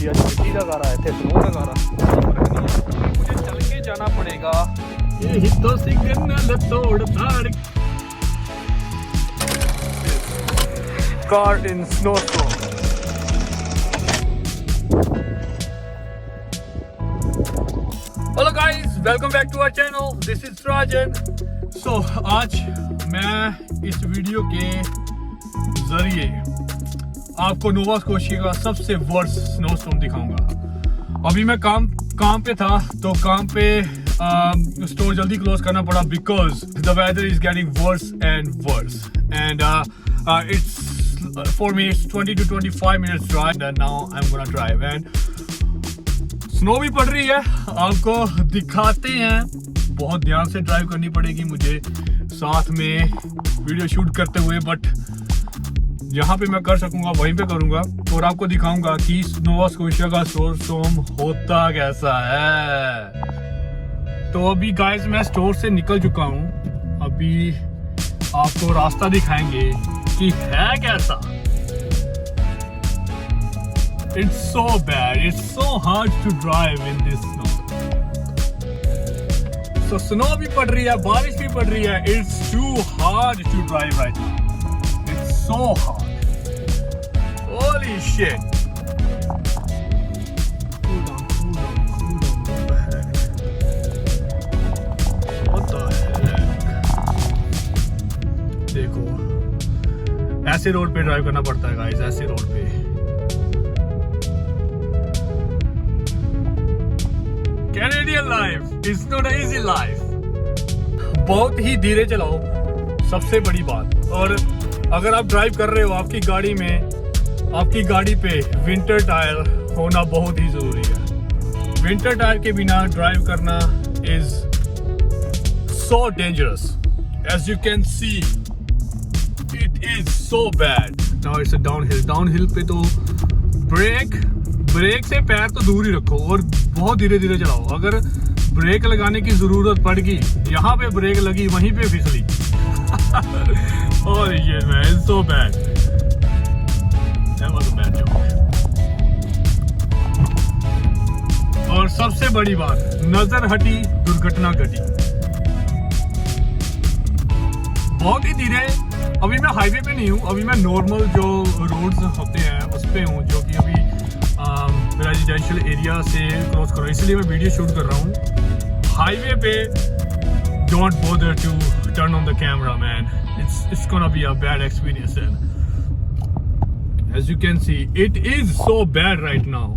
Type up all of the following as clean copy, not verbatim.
जी आज मिट्टी का गारा है, थे स्नो का गारा, मुझे चल के जाना पड़ेगा। ये हितो सिग्नल तोड़ ताड़ car in snow storm. Hello guys, welcome back to our channel, this is Rajan. So आज मैं इस वीडियो के जरिए आपको नोवा स्कोशिया का सबसे वर्स्ट स्नो स्टॉर्म दिखाऊंगा। अभी मैं काम पे था, तो काम पे स्टोर जल्दी क्लोज करना पड़ा because the weather is getting worse and worse and it's for me it's 20 to 25 minutes drive and now I'm gonna drive and snow भी पड़ रही है, आपको दिखाते हैं। बहुत ध्यान से ड्राइव करनी पड़ेगी मुझे साथ में वीडियो शूट करते हुए, बट जहाँ पे मैं कर सकूंगा वहीं पे करूंगा और आपको दिखाऊंगा कि नोवा स्कोशिया का स्नो स्टॉर्म होता कैसा है। तो अभी गाइस मैं स्टोर से निकल चुका हूँ, अभी आपको रास्ता दिखाएंगे कि है कैसा। It's so bad, it's so hard to drive in this snow. So snow भी पड़ रही है, बारिश भी पड़ रही है, it's too hard to drive right now. It's so hard. Holy shit. Cool down. What the heck? देखो, ऐसे रोड पे ड्राइव करना पड़ता है गाइस, ऐसे रोड पे। Canadian life is not an easy life. बहुत ही धीरे चलाओ, सबसे बड़ी बात। और अगर आप ड्राइव कर रहे हो, आपकी गाड़ी पे विंटर टायर होना बहुत ही जरूरी है। विंटर टायर के बिना ड्राइव करना is so dangerous. As you can see, it is so bad. Now it's a downhill. Downhill पे तो ब्रेक से पैर तो दूर ही रखो और बहुत धीरे धीरे चलाओ। अगर ब्रेक लगाने की जरूरत पड़ गई, यहाँ पे ब्रेक लगी, वहीं पे फिसली। और ये man so bad, that was a bad job. और सबसे बड़ी बात, नजर हटी दुर्घटना घटी। बहुत ही धीरे, अभी मैं हाईवे पे नहीं हूँ, अभी मैं नॉर्मल जो रोड्स होते हैं उस पे हूँ, जो कि अभी रेजिडेंशियल एरिया से क्रॉस करो, इसलिए मैं वीडियो शूट कर रहा हूँ। हाईवे पे don't bother to turn on the camera man, it's gonna be a bad experience. As you can see it is so bad right now.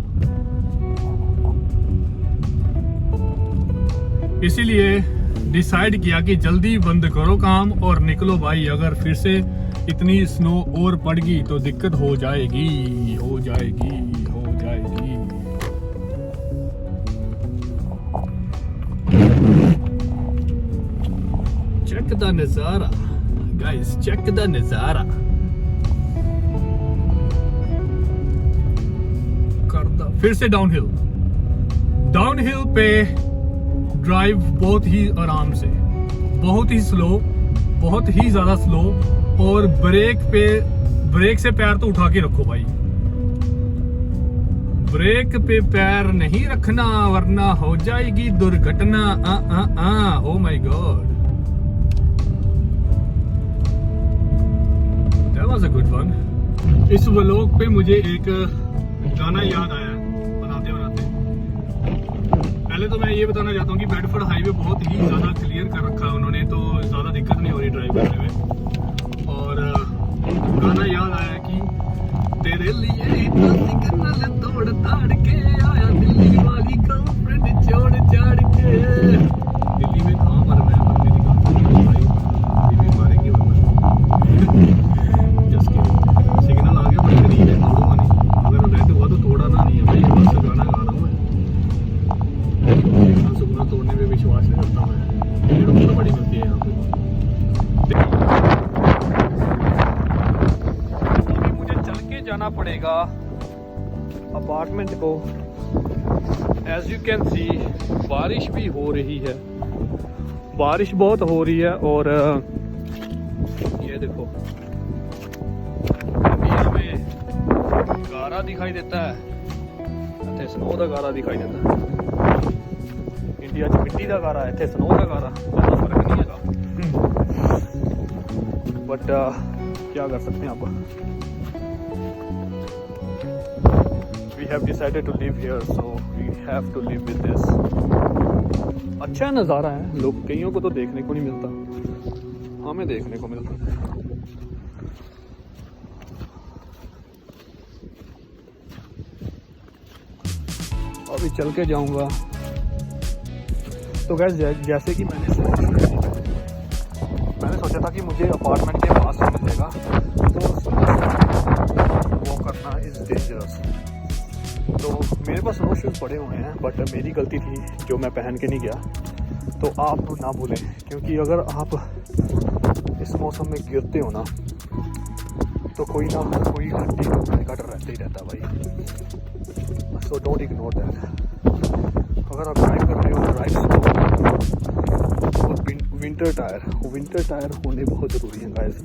इसीलिए डिसाइड किया कि जल्दी बंद करो काम और निकलो भाई। अगर फिर से इतनी स्नो और पड़ गई तो दिक्कत हो जाएगी। Check the नजारा guys, check the नजारा। फिर से डाउनहिल पे ड्राइव बहुत ही आराम से, बहुत ही स्लो, बहुत ही ज्यादा स्लो। और ब्रेक से पैर तो उठा के रखो भाई, ब्रेक पे पैर नहीं रखना वरना हो जाएगी दुर्घटना। Oh my God, that was a good one. इस व्लॉग पे मुझे एक गाना याद आया बनाते। पहले तो मैं ये बताना चाहता हूँ कि बेडफोर्ड हाईवे बहुत ही ज्यादा क्लियर कर रखा है उन्होंने, तो ज्यादा दिक्कत नहीं हो रही ड्राइव करने में। और गाना याद आया कि तेरे लिए इतना सिग्नल तोड़ ताड़ के आया दिल्ली वाली गर्लफ्रेंड छोड़ छाड़ के। दिल्ली में कहाँ मर मैं, मेरी गर्लफ्रेंड भाई दिल्ली में मारेंगे जस्ट किडिंग। सिग्नल आ गया, बड़ी गरीब है, तोड़ूंगा नहीं। अगर रेड हुआ तो तोड़ना नहीं है भाई, बस गाना गा रहा हूँ मैं। सिग्नल तोड़ने में विश्वास नहीं करता मैं, ये बहुत बड़ी गलती है यहाँ पे। जाना पड़ेगा अपार्टमेंट को। एज यू कैन सी बारिश भी हो रही है, बारिश बहुत हो रही है। और ये देखो अभी हमें गारा दिखाई देता है, स्नो का गारा दिखाई देता। इंडिया च मिट्टी का गारा, इतने स्नो का गारा, ज़्यादा फर्क नहीं है। बट क्या कर सकते हैं आप। We have decided to live here, so we have to live with this. अच्छा नज़ारा है, लोग कईयों को तो देखने को नहीं मिलता, हमें देखने को मिलता। अभी चल के जाऊंगा। तो गैस जैसे कि मैंने सोचा था कि मुझे अपार्टमेंट के पास से मिलेगा, तो वो करना इज़ डेंजरस। तो मेरे पास स्नो शूज़ पड़े हुए हैं, बट मेरी गलती थी जो मैं पहन के नहीं गया। तो आप ना भूलें, क्योंकि अगर आप इस मौसम में गिरते हो ना, तो कोई ना कोई हड्डी टूटने का डर रहता ही रहता भाई। So don't ignore that. अगर आप ड्राइव कर रहे हो, ड्राइव स्लो। और विंटर टायर होने बहुत ज़रूरी है गाइस।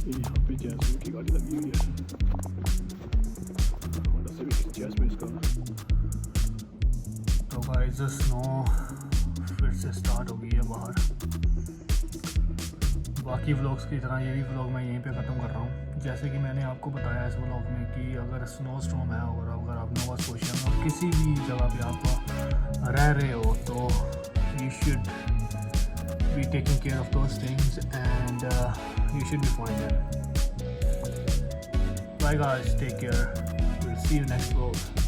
यहाँ पे जैस्मिन की गाड़ी लगी हुई है, जैस्मिन का। तो गाइस स्नो फिर से स्टार्ट हो गई है बाहर। बाकी व्लॉग्स की तरह ये भी व्लॉग मैं यहीं पे ख़त्म कर रहा हूँ। जैसे कि मैंने आपको बताया इस व्लॉग में कि अगर स्नो स्टॉर्म है और अगर आप नोवा स्कोशिया में और किसी भी जगह पे आप रह रहे हो, तो you should be taking care of those things and you should be fine then. Bye guys, take care. We'll see you next vlog.